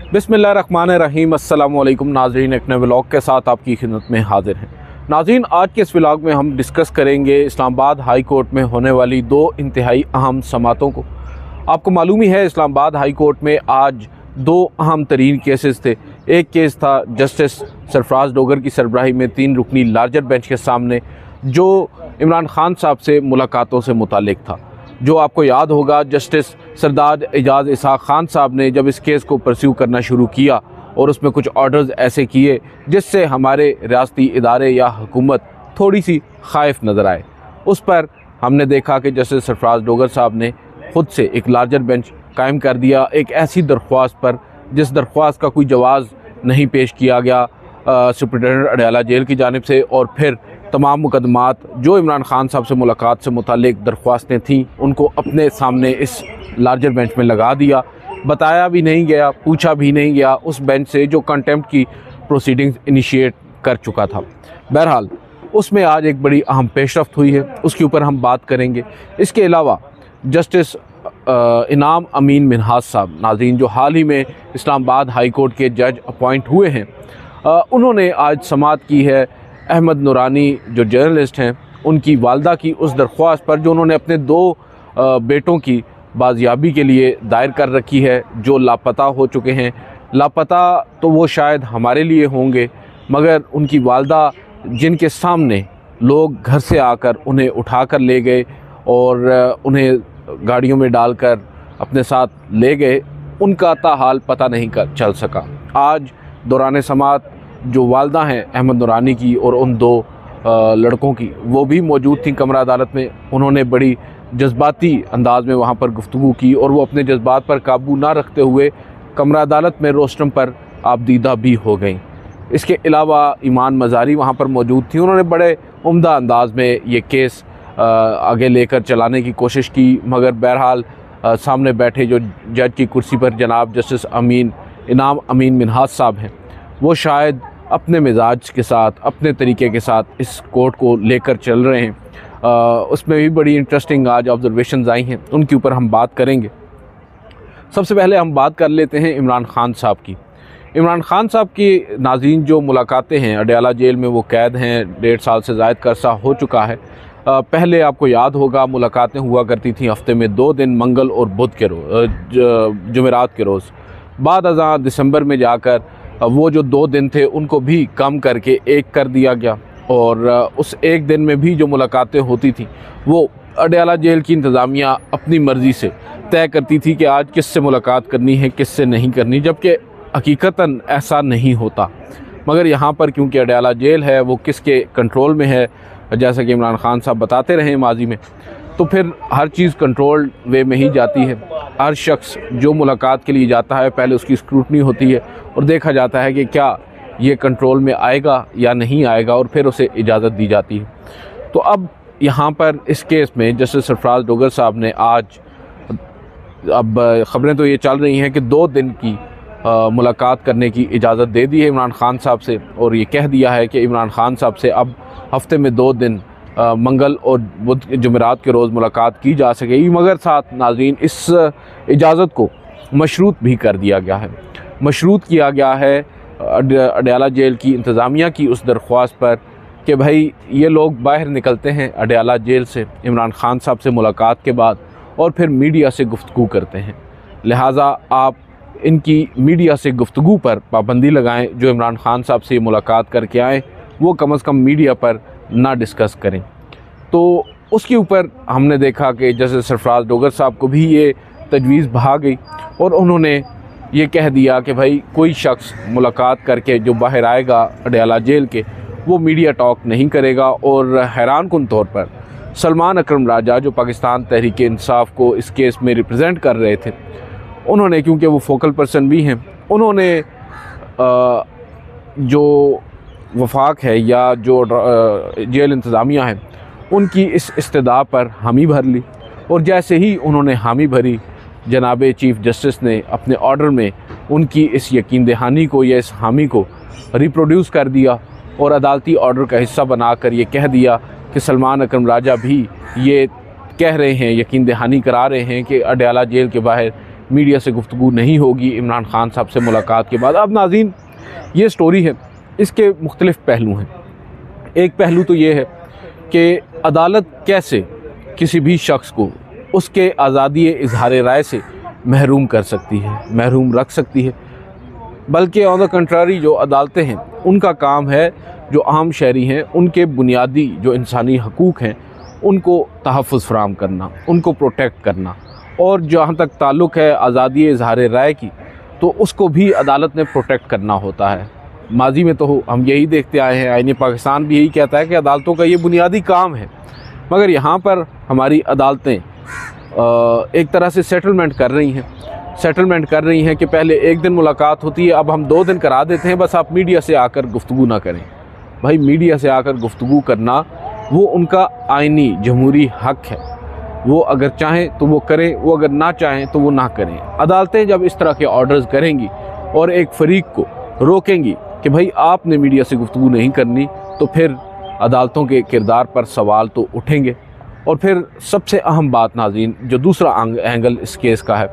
बिस्मिल्लाहिर्रहमानिर्रहीम। अस्सलामुअलैकुम नाज़रीन, एक नए व्लॉग के साथ आपकी खिदमत में हाजिर हैं। नाज़रीन, आज के इस व्लॉग में हम डिस्कस करेंगे इस्लामाबाद हाई कोर्ट में होने वाली दो इंतहाई अहम समातों को। आपको मालूम ही है, इस्लामाबाद हाई कोर्ट में आज दो अहम तरीन केसेस थे। एक केस था जस्टिस सरफराज डोगर की सरबराही में 3 रुकनी लार्जर बेंच के सामने, जो इमरान खान साहब से मुलाकातों से मुतालिक था। जो आपको याद होगा, जस्टिस सरदार एजाज़ इसहाक़ खान साहब ने जब इस केस को परस्यू करना शुरू किया और उसमें कुछ ऑर्डर्स ऐसे किए जिससे हमारे रियासती इदारे या हुकूमत थोड़ी सी खाइफ नज़र आए, उस पर हमने देखा कि जस्टिस सरफराज डोगर साहब ने ख़ुद से एक लार्जर बेंच कायम कर दिया, एक ऐसी दरख्वास्त पर जिस दरख्वास्त का कोई जवाज़ नहीं पेश किया गया सुप्रिटेंडेंट अडयाला जेल की जानिब से। और फिर तमाम मुकदमात जो इमरान खान साहब से मुलाकात से मुतालिक दरख्वास्तें थीं, उनको अपने सामने इस लार्जर बेंच में लगा दिया। बताया भी नहीं गया, पूछा भी नहीं गया उस बेंच से जो कंटेम्प्ट की प्रोसीडिंग्स इनिशिएट कर चुका था। बहरहाल, उसमें आज एक बड़ी अहम पेशरफ्त हुई है, उसके ऊपर हम बात करेंगे। इसके अलावा जस्टिस इनाम अमीन मिन्हाज साहब, नाज़रीन, जो हाल ही में इस्लामाबाद हाई कोर्ट के जज अपॉइंट हुए हैं, उन्होंने आज समाअत की है अहमद नूरानी जो जर्नलिस्ट हैं उनकी वालदा की उस दरख्वास्त पर जो उन्होंने अपने 2 बेटों की बाजियाबी के लिए दायर कर रखी है, जो लापता हो चुके हैं। लापता तो वो शायद हमारे लिए होंगे, मगर उनकी वालदा जिनके सामने लोग घर से आकर उन्हें उठा कर ले गए और उन्हें गाड़ियों में डालकर अपने साथ ले गए, उनका ताहाल पता नहीं चल सका। आज दौरान समाअत जो वालदा हैं अहमद नूरानी की और उन 2 लड़कों की, वो भी मौजूद थी कमरा अदालत में। उन्होंने बड़ी जज्बाती अंदाज में वहाँ पर गुफ्तगू की और वो अपने जज्बात पर काबू ना रखते हुए कमरा अदालत में रोस्ट्रम पर आबदीदा भी हो गई। इसके अलावा ईमान मज़ारी वहाँ पर मौजूद थी। उन्होंने बड़े उम्दा अंदाज में ये केस आगे लेकर चलाने की कोशिश की, मगर बहरहाल सामने बैठे जो जज की कुर्सी पर जनाब जस्टिस इनाम अमीन मिन्हाज साहब हैं, वो शायद अपने मिजाज के साथ, अपने तरीके के साथ इस कोर्ट को लेकर चल रहे हैं। उसमें भी बड़ी इंटरेस्टिंग आज ऑब्जर्वेशंस आई हैं, उनके ऊपर हम बात करेंगे। सबसे पहले हम बात कर लेते हैं इमरान खान साहब की। इमरान खान साहब की, नाज़रीन, जो मुलाकातें हैं, अडयाला जेल में वो कैद हैं, 1.5 साल से ज़ायद का अरसा हो चुका है। पहले आपको याद होगा मुलाकातें हुआ करती थी हफ़्ते में 2 दिन, मंगल और बुध के रोज़, जुमेरात के रोज़। बाद अज़ां दिसंबर में जाकर वो जो 2 दिन थे उनको भी कम करके 1 कर दिया गया, और उस 1 दिन में भी जो मुलाकातें होती थी वो अडयाला जेल की इंतज़ामिया अपनी मर्ज़ी से तय करती थी कि आज किससे मुलाकात करनी है, किससे नहीं करनी, जबकि हकीकतन ऐसा नहीं होता। मगर यहाँ पर क्योंकि अडयाला जेल है, वो किसके कंट्रोल में है, जैसा कि इमरान खान साहब बताते रहे माजी में, तो फिर हर चीज़ कंट्रोल्ड वे में ही जाती है। हर शख्स जो मुलाकात के लिए जाता है, पहले उसकी स्क्रूटनी होती है और देखा जाता है कि क्या ये कंट्रोल में आएगा या नहीं आएगा, और फिर उसे इजाज़त दी जाती है। तो अब यहाँ पर इस केस में जस्टिस सरफराज डोगर साहब ने आज, अब ख़बरें तो ये चल रही हैं कि 2 दिन की मुलाकात करने की इजाज़त दे दी है इमरान खान साहब से, और ये कह दिया है कि इमरान खान साहब से अब हफ़्ते में 2 दिन मंगल और बुध जुमेरात के रोज़ मुलाकात की जा सकेगी। मगर साथ नाज़रीन, इस इजाज़त को मशरूत भी कर दिया गया है। मशरूत किया गया है अडयाला जेल की इंतज़ामिया की उस दरख्वास्त पर कि भाई ये लोग बाहर निकलते हैं अडयाला जेल से इमरान खान साहब से मुलाकात के बाद और फिर मीडिया से गुफ्तगू करते हैं, लिहाजा आप इनकी मीडिया से गुफ्तगू पर पाबंदी लगाएं। जो इमरान खान साहब से मुलाकात करके आएँ वो कम से कम मीडिया पर ना डिस्कस करें। तो उसके ऊपर हमने देखा कि जैसे सरफराज डोगर साहब को भी ये तजवीज़ भा गई और उन्होंने ये कह दिया कि भाई कोई शख्स मुलाकात करके जो बाहर आएगा अडयाला जेल के, वो मीडिया टॉक नहीं करेगा। और हैरानकुन तौर पर सलमान अकरम राजा, जो पाकिस्तान तहरीक इंसाफ को इस केस में रिप्रेजेंट कर रहे थे, उन्होंने, क्योंकि वो फोकल पर्सन भी हैं, उन्होंने जो वफाक है या जो जेल इंतज़ामिया है उनकी इस इस्तदा पर हामी भर ली, और जैसे ही उन्होंने हामी भरी, जनाब चीफ़ जस्टिस ने अपने ऑर्डर में उनकी इस यकीन दहानी को या इस हामी को रिप्रोड्यूस कर दिया और अदालती ऑर्डर का हिस्सा बनाकर ये कह दिया कि सलमान अकरम राजा भी ये कह रहे हैं, यकीन दहानी करा रहे हैं कि अडयाला जेल के बाहर मीडिया से गुफ्तगू नहीं होगी इमरान खान साहब से मुलाकात के बाद। अब नाज़रीन, ये स्टोरी है, इसके मुख्तलिफ़ पहलू हैं। एक पहलू तो ये है कि अदालत कैसे किसी भी शख्स को उसके आज़ादी इजहार राय से महरूम कर सकती है, महरूम रख सकती है। बल्कि ऑन द कंट्रारी जो अदालतें हैं उनका काम है जो आम शहरी हैं उनके बुनियादी जो इंसानी हकूक़ हैं उनको तहफ़्फ़ुज़ फ़राहम करना, उनको प्रोटेक्ट करना। और जहाँ तक ताल्लुक़ है आज़ादी इजहार राय की, तो उसको भी अदालत ने प्रोटेक्ट करना होता है। माजी में तो हम यही देखते आए हैं, आईन पाकिस्तान भी यही कहता है कि अदालतों का ये बुनियादी काम है। मगर यहाँ पर हमारी अदालतें एक तरह से सेटलमेंट कर रही हैं कि पहले एक दिन मुलाकात होती है, अब हम 2 दिन करा देते हैं, बस आप मीडिया से आकर गुफ्तगू ना करें। भाई, मीडिया से आकर गुफ्तगू करना वो उनका आइनी जमहूरी हक है। वो अगर चाहें तो वो करें, वो अगर ना चाहें तो वो ना करें। अदालतें जब इस तरह के ऑर्डर्स करेंगी और एक फ़रीक को रोकेंगी कि भाई आपने मीडिया से गुफ्तगू नहीं करनी, तो फिर अदालतों के किरदार पर सवाल तो उठेंगे। और फिर सबसे अहम बात नाज़रीन, जो दूसरा एंगल इस केस का है,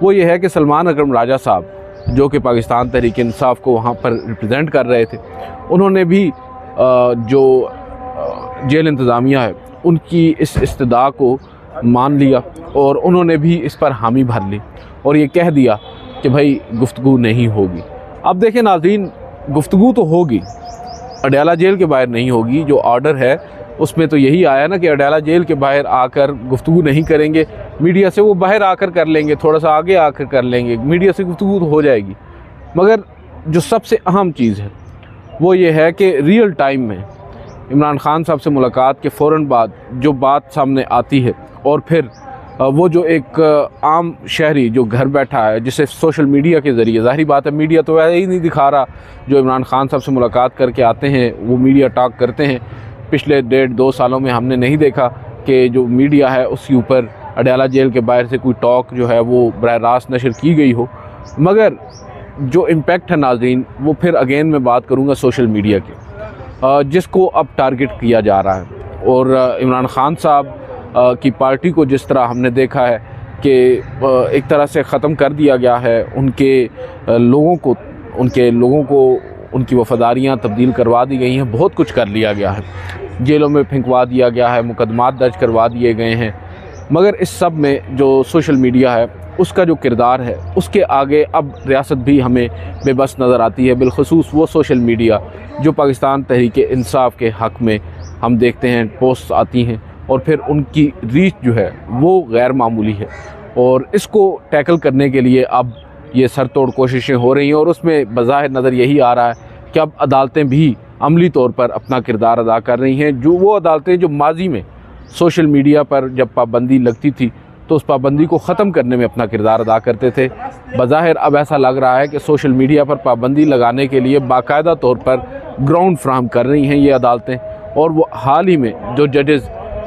वो ये है कि सलमान अकरम राजा साहब जो कि पाकिस्तान तहरीक इंसाफ को वहाँ पर रिप्रेजेंट कर रहे थे, उन्होंने भी जो जेल इंतज़ामिया है उनकी इस इस्तदा को मान लिया और उन्होंने भी इस पर हामी भर ली और ये कह दिया कि भाई गुफ्तगू नहीं होगी। अब देखें नाज़रीन, गुफ्तगू तो होगी, अडयाला जेल के बाहर नहीं होगी। जो ऑर्डर है उसमें तो यही आया ना कि अडयाला जेल के बाहर आकर गुफ्तगू नहीं करेंगे, मीडिया से वो बाहर आकर कर लेंगे, थोड़ा सा आगे आकर कर लेंगे, मीडिया से गुफ्तगू तो हो जाएगी। मगर जो सबसे अहम चीज़ है वो ये है कि रियल टाइम में इमरान खान साहब से मुलाकात के फ़ौरन बाद जो बात सामने आती है और फिर वो जो एक आम शहरी जो घर बैठा है, जिसे सोशल मीडिया के ज़रिए, ज़ाहिर बात है मीडिया तो वैसे ही नहीं दिखा रहा, जो इमरान खान साहब से मुलाकात करके आते हैं वो मीडिया टॉक करते हैं। पिछले 1.5-2 सालों में हमने नहीं देखा कि जो मीडिया है उसके ऊपर अडयाला जेल के बाहर से कोई टॉक जो है वो बराह रास्त नशर की गई हो। मगर जो इम्पेक्ट है नाज़रीन, वो फिर अगेन मैं बात करूँगा सोशल मीडिया के, जिसको अब टारगेट किया जा रहा है। और इमरान खान साहब की पार्टी को जिस तरह हमने देखा है कि एक तरह से ख़त्म कर दिया गया है, उनके लोगों को उनकी वफ़ादारियाँ तब्दील करवा दी गई हैं, बहुत कुछ कर लिया गया है, जेलों में फेंकवा दिया गया है, मुकदमात दर्ज करवा दिए गए हैं। मगर इस सब में जो सोशल मीडिया है उसका जो किरदार है उसके आगे अब रियासत भी हमें बेबस नज़र आती है। बिलखसूस वो सोशल मीडिया जो पाकिस्तान तहरीक इंसाफ के हक़ में हम देखते हैं पोस्ट आती हैं और फिर उनकी रीच जो है वो गैर मामूली है। और इसको टैकल करने के लिए अब ये सर तोड़ कोशिशें हो रही हैं और उसमें बज़ाहिर नज़र यही आ रहा है कि अब अदालतें भी अमली तौर पर अपना किरदार अदा कर रही हैं। जो वो अदालतें जो माजी में सोशल मीडिया पर जब पाबंदी लगती थी तो उस पाबंदी को ख़त्म करने में अपना किरदार अदा करते थे, बज़ाहिर अब ऐसा लग रहा है कि सोशल मीडिया पर पाबंदी लगाने के लिए बाकायदा तौर पर ग्राउंड फ्राहम कर रही हैं ये अदालतें। और वो हाल ही में जो जजेज़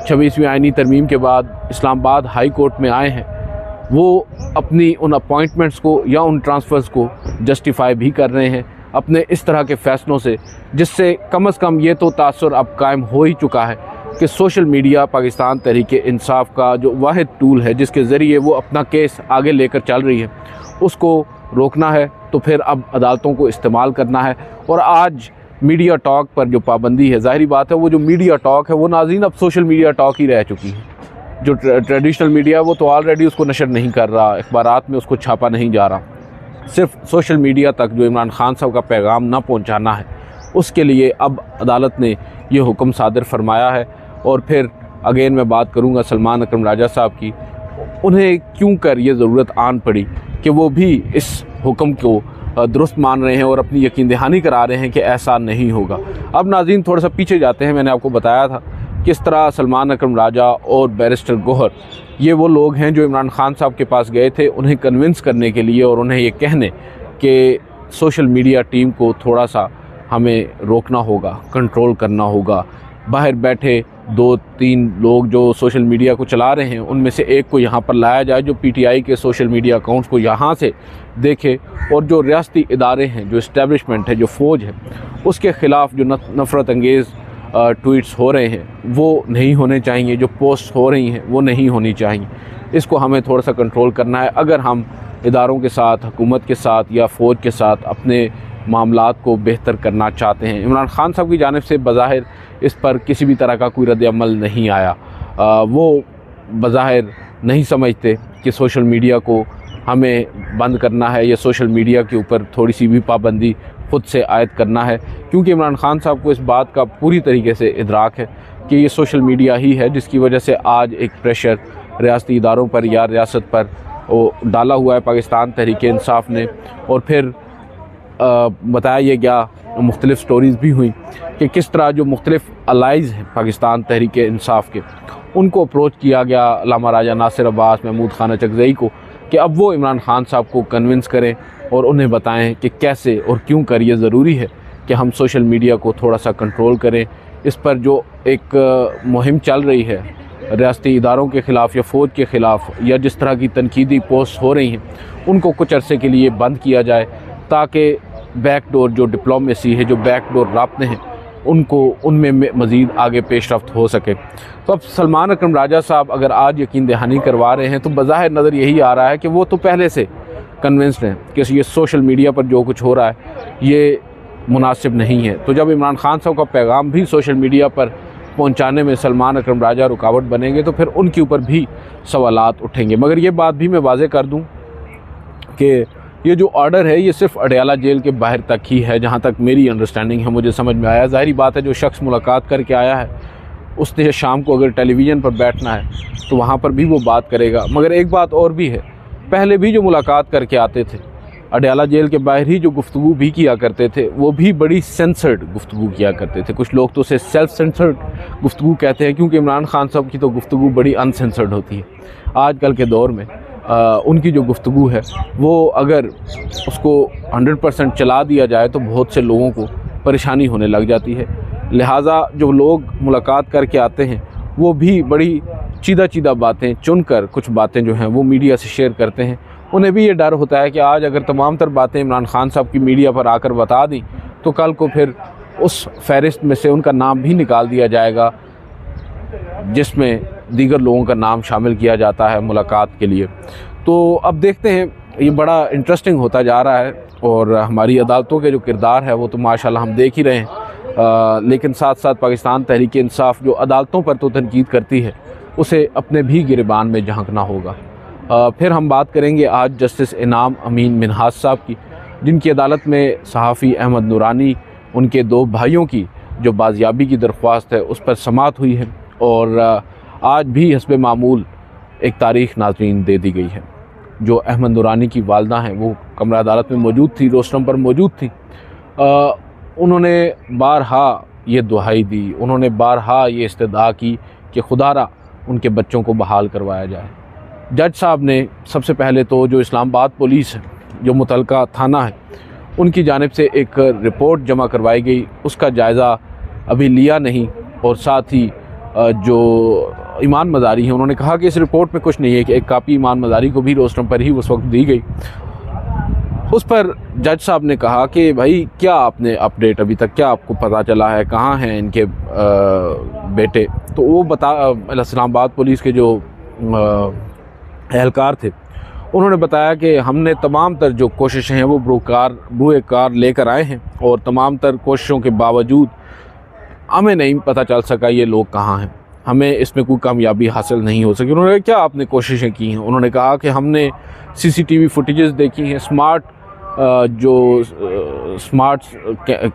26वीं आइनी तरमीम के बाद इस्लामाबाद हाई कोर्ट में आए हैं, वो अपनी उन अपॉइंटमेंट्स को या उन ट्रांसफ़र्स को जस्टिफाई भी कर रहे हैं अपने इस तरह के फ़ैसलों से, जिससे कम से कम ये तो तासुर अब कायम हो ही चुका है कि सोशल मीडिया पाकिस्तान तहरीक इंसाफ का जो वाहिद टूल है जिसके ज़रिए वो अपना केस आगे लेकर चल रही है, उसको रोकना है तो फिर अब अदालतों को इस्तेमाल करना है। और आज मीडिया टॉक पर जो पाबंदी है, ज़ाहिर बात है वो जो मीडिया टॉक है वो नाज़रीन अब सोशल मीडिया टॉक ही रह चुकी है। जो ट्रेडिशनल मीडिया है वो तो ऑलरेडी उसको नशर नहीं कर रहा, अखबारात में उसको छापा नहीं जा रहा। सिर्फ सोशल मीडिया तक जो इमरान खान साहब का पैगाम ना पहुंचाना है, उसके लिए अब अदालत ने ये हुक्म सादर फरमाया है। और फिर अगेन मैं बात करूंगा सलमान अकरम राजा साहब की, उन्हें क्यों कर ये ज़रूरत आन पड़ी कि वो भी इस हुक्म को दुरुस्त मान रहे हैं और अपनी यकीन दहानी करा रहे हैं कि ऐसा नहीं होगा। अब नाज़रीन थोड़ा सा पीछे जाते हैं। मैंने आपको बताया था किस तरह सलमान अकरम राजा और बैरिस्टर गौहर ये वो लोग हैं जो इमरान खान साहब के पास गए थे उन्हें कन्विंस करने के लिए और उन्हें ये कहने कि सोशल मीडिया टीम को थोड़ा सा हमें रोकना होगा, कंट्रोल करना होगा। बाहर बैठे 2-3 लोग जो सोशल मीडिया को चला रहे हैं उनमें से एक को यहाँ पर लाया जाए जो पीटीआई के सोशल मीडिया अकाउंट्स को यहाँ से देखे, और जो रियासती इदारे हैं, जो इस्टेब्लिशमेंट है, जो फ़ौज है, उसके ख़िलाफ़ जो नफ़रत अंगेज़ ट्वीट्स हो रहे हैं वो नहीं होने चाहिए, जो पोस्ट हो रही हैं वो नहीं होनी चाहिए। इसको हमें थोड़ा सा कंट्रोल करना है अगर हम इदारों के साथ, हुकूमत के साथ या फ़ौज के साथ अपने मामलात को बेहतर करना चाहते हैं। इमरान खान साहब की जानिब से बज़ाहिर इस पर किसी भी तरह का कोई रद्द-ए-अमल नहीं आया। वो बज़ाहिर नहीं समझते कि सोशल मीडिया को हमें बंद करना है या सोशल मीडिया के ऊपर थोड़ी सी भी पाबंदी ख़ुद से आयद करना है, क्योंकि इमरान खान साहब को इस बात का पूरी तरीके से इदराक है कि ये सोशल मीडिया ही है जिसकी वजह से आज एक प्रेशर रियासती इदारों पर या रियासत पर वो डाला हुआ है पाकिस्तान तहरीक इंसाफ ने। और फिर बताया ये गया, मुख्तलिफ़ स्टोरीज़ भी हुई कि किस तरह जो मुख्तलिफ़ अलाइज़ हैं पाकिस्तान तहरीक इंसाफ के, उनको अप्रोच किया गया अल्लामा राजा नासिर अब्बास, महमूद खान अचकज़ई को, कि अब वो इमरान खान साहब को कन्विंस करें और उन्हें बताएं कि कैसे और क्यों कर ये ज़रूरी है कि हम सोशल मीडिया को थोड़ा सा कंट्रोल करें। इस पर जो एक मुहिम चल रही है रियासती इदारों के ख़िलाफ़ या फ़ौज के ख़िलाफ़, या जिस तरह की तनकीदी पोस्ट हो रही हैं, उनको कुछ अरसे के लिए बंद किया जाए ताकि बैकडोर जो डिप्लोमेसी है, जो बैकडोर राब्ते हैं, उनमें मज़ीद आगे पेशरफ्त हो सके। तो अब सलमान अकरम राजा साहब अगर आज यकीन दहानी करवा रहे हैं तो बज़ाहिर नज़र यही आ रहा है कि वो तो पहले से कन्विंस्ड हैं कि ये सोशल मीडिया पर जो कुछ हो रहा है ये मुनासिब नहीं है। तो जब इमरान खान साहब का पैगाम भी सोशल मीडिया पर पहुंचाने में सलमान अकरम राजा रुकावट बनेंगे तो फिर उनके ऊपर भी सवालात उठेंगे। मगर ये बात भी मैं वाज़े कर दूं कि ये जो ऑर्डर है ये सिर्फ अडयाला जेल के बाहर तक ही है, जहाँ तक मेरी अंडरस्टैंडिंग है, मुझे समझ में आया। ज़ाहिरी बात है जो शख्स मुलाकात करके आया है उसने शाम को अगर टेलीविज़न पर बैठना है तो वहाँ पर भी वो बात करेगा। मगर एक बात और भी है, पहले भी जो मुलाकात करके आते थे अडयाला जेल के बाहर ही जो गुफ्तगू भी किया करते थे वो भी बड़ी सेंसर्ड गुफ्तगू किया करते थे। कुछ लोग तो उसे सेल्फ सेंसर्ड गुफ्तगू कहते हैं, क्योंकि इमरान खान साहब की तो गुफ्तगू बड़ी अनसेंसर्ड होती है। आजकल के दौर में उनकी जो गुफ्तगू है वो अगर उसको 100% चला दिया जाए तो बहुत से लोगों को परेशानी होने लग जाती है। लिहाजा जो लोग मुलाकात करके आते हैं वो भी बड़ी चीदा बातें चुनकर कुछ बातें जो हैं वो मीडिया से शेयर करते हैं। उन्हें भी ये डर होता है कि आज अगर तमाम तर बातें इमरान खान साहब की मीडिया पर आकर बता दी तो कल को फिर उस फहरिस्त में से उनका नाम भी निकाल दिया जाएगा जिसमें दीगर लोगों का नाम शामिल किया जाता है मुलाकात के लिए। तो अब देखते हैं, ये बड़ा इंटरेस्टिंग होता जा रहा है और हमारी अदालतों के जो किरदार है वो तो माशाल्लाह हम देख ही रहे हैं, लेकिन साथ साथ पाकिस्तान तहरीक इंसाफ जो अदालतों पर तो तनकीद करती है उसे अपने भी गिरबान में झांकना होगा। फिर हम बात करेंगे आज जस्टिस इनाम अमीन मिन्हाज साहब की, जिनकी अदालत में सहाफ़ी अहमद नूरानी उनके 2 भाइयों की जो बाजियाबी की दरख्वास्त है उस पर समाअत हुई है और आज भी हस्बे मामूल एक तारीख़ नाज़रीन दे दी गई है। जो अहमद नूरानी की वालदा हैं वो कमरा अदालत में मौजूद थी, रोस्टरम पर मौजूद थी। उन्होंने बारहा ये दुहाई दी, उन्होंने बारहा ये इस्तदा की कि खुदारा उनके बच्चों को बहाल करवाया जाए। जज साहब ने सबसे पहले तो जो इस्लामाबाद पुलिस है, जो मुतलका थाना है, उनकी जानिब से एक रिपोर्ट जमा करवाई गई, उसका जायज़ा अभी लिया नहीं। और साथ ही जो ईमान मज़ारी है उन्होंने कहा कि इस रिपोर्ट में कुछ नहीं है, कि एक कापी ईमान मज़ारी को भी रोस्टरम पर ही उस वक्त दी गई। उस पर जज साहब ने कहा कि भाई क्या आपने अपडेट अभी तक क्या आपको पता चला है, कहाँ हैं इनके बेटे? तो वो इस्लामाबाद पुलिस के जो एहलकार थे उन्होंने बताया कि हमने तमाम तर जो कोशिशें हैं वो ब्रूए कार लेकर आए हैं और तमाम तर कोशिशों के बावजूद हमें नहीं पता चल सका ये लोग कहाँ हैं, हमें इसमें कोई कामयाबी हासिल नहीं हो सकी। उन्होंने कहा क्या आपने कोशिशें की हैं? उन्होंने कहा कि हमने CCTV फुटेजेस देखी हैं, स्मार्ट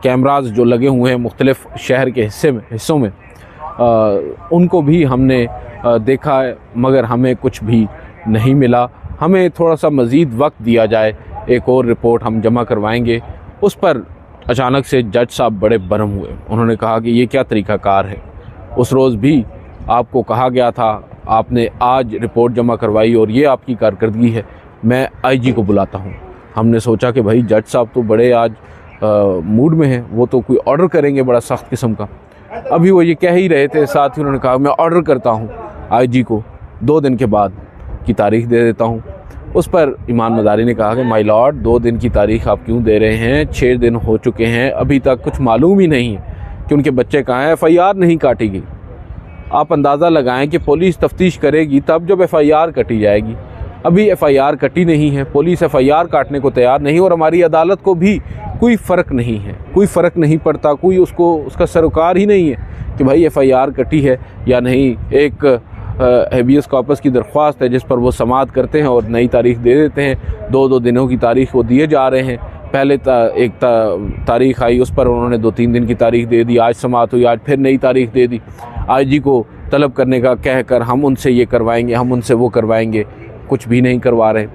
कैमराज जो लगे हुए हैं मुख्तलिफ़ शहर के हिस्सों में उनको भी हमने देखा है, मगर हमें कुछ भी नहीं मिला। हमें थोड़ा सा मज़ीद वक्त दिया जाए, एक और रिपोर्ट हम जमा करवाएंगे। उस पर अचानक से जज साहब बड़े बरम हुए। उन्होंने कहा कि ये क्या तरीक़ाकार है? उस रोज़ भी आपको कहा गया था, आपने आज रिपोर्ट जमा करवाई और ये आपकी कारकर्दगी है, मैं IG को बुलाता हूँ। हमने सोचा कि भाई जज साहब तो बड़े आज मूड में हैं, वो तो कोई ऑर्डर करेंगे बड़ा सख्त किस्म का। अभी वो ये कह ही रहे थे, साथ ही उन्होंने कहा मैं ऑर्डर करता हूँ IG को 2 दिन के बाद की तारीख़ दे देता हूँ। उस पर ईमान मज़ारी ने कहा कि माय लॉर्ड 2 दिन की तारीख़ आप क्यों दे रहे हैं? 6 दिन हो चुके हैं, अभी तक कुछ मालूम ही नहीं है कि उनके बच्चे कहाँ हैं। FIR नहीं काटी गई। आप अंदाज़ा लगाएं कि पुलिस तफ्तीश करेगी तब जब FIR कटी जाएगी। अभी FIR कटी नहीं है, पुलिस FIR काटने को तैयार नहीं, और हमारी अदालत को भी कोई फ़र्क नहीं है, कोई फ़र्क नहीं पड़ता, कोई उसका सरोकार ही नहीं है कि भाई FIR कटी है या नहीं। एक हेबियस कॉर्पस की दरख्वास्त है जिस पर वो समाअत करते हैं और नई तारीख दे देते हैं। 2-2 दिनों की तारीख वो दिए जा रहे हैं। पहले एक तारीख आई, उस पर उन्होंने 2-3 दिन की तारीख दे दी, आज समाअत हुई, आज फिर नई तारीख दे दी। IG को तलब करने का कहकर हम उनसे ये करवाएंगे, हम उनसे वो करवाएंगे, कुछ भी नहीं करवा रहे।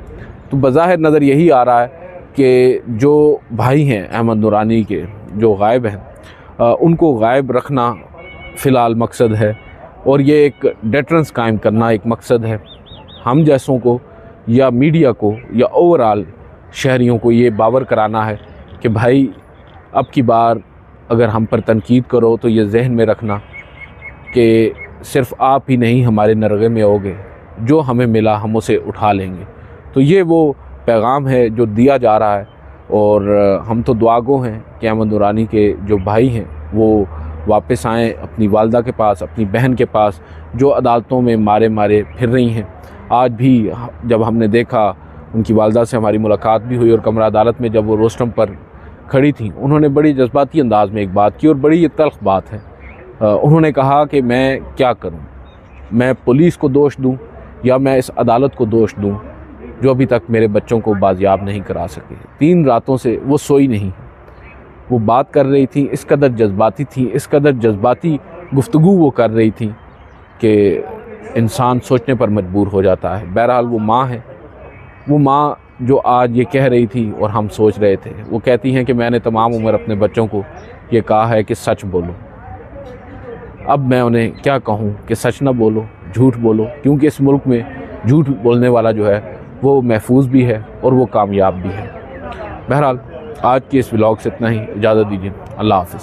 तो बज़ाहिर नज़र यही आ रहा है कि जो भाई हैं अहमद नूरानी के, जो गायब हैं, उनको गायब रखना फ़िलहाल मकसद है, और ये एक डेटरेंस कायम करना एक मकसद है। हम जैसों को या मीडिया को या ओवरऑल शहरियों को ये बावर कराना है कि भाई अब की बार अगर हम पर तनकीद करो तो ये जहन में रखना कि सिर्फ़ आप ही नहीं हमारे नरगे में होगे, जो हमें मिला हम उसे उठा लेंगे। तो ये वो पैगाम है जो दिया जा रहा है, और हम तो दुआगो हैं कि अहमद नूरानी के जो भाई हैं वो वापस आएँ अपनी वालदा के पास, अपनी बहन के पास, जो अदालतों में मारे मारे फिर रही हैं। आज भी जब हमने देखा, उनकी वालदा से हमारी मुलाकात भी हुई, और कमरा अदालत में जब वो रोस्टम पर खड़ी थी, उन्होंने बड़ी जज्बाती अंदाज में एक बात की, और बड़ी ये तल्ख़ बात है। उन्होंने कहा कि मैं क्या करूं, मैं पुलिस को दोष दूं या मैं इस अदालत को दोष दूं जो अभी तक मेरे बच्चों को बाजियाब नहीं करा सके। 3 रातों से वो सोई नहीं, वो बात कर रही थी, इस कदर जज्बाती थी, इस कदर जज्बाती गुफ्तगू वो कर रही थी कि इंसान सोचने पर मजबूर हो जाता है। बहरहाल वो माँ है, वो माँ जो आज ये कह रही थी और हम सोच रहे थे। वो कहती हैं कि मैंने तमाम उम्र अपने बच्चों को ये कहा है कि सच बोलो, अब मैं उन्हें क्या कहूँ कि सच ना बोलो, झूठ बोलो, क्योंकि इस मुल्क में झूठ बोलने वाला जो है वो महफूज भी है और वो कामयाब भी है। बहरहाल आज के इस व्लॉग से इतना ही, इजाज़त दीजिए, अल्लाह हाफ़िज़।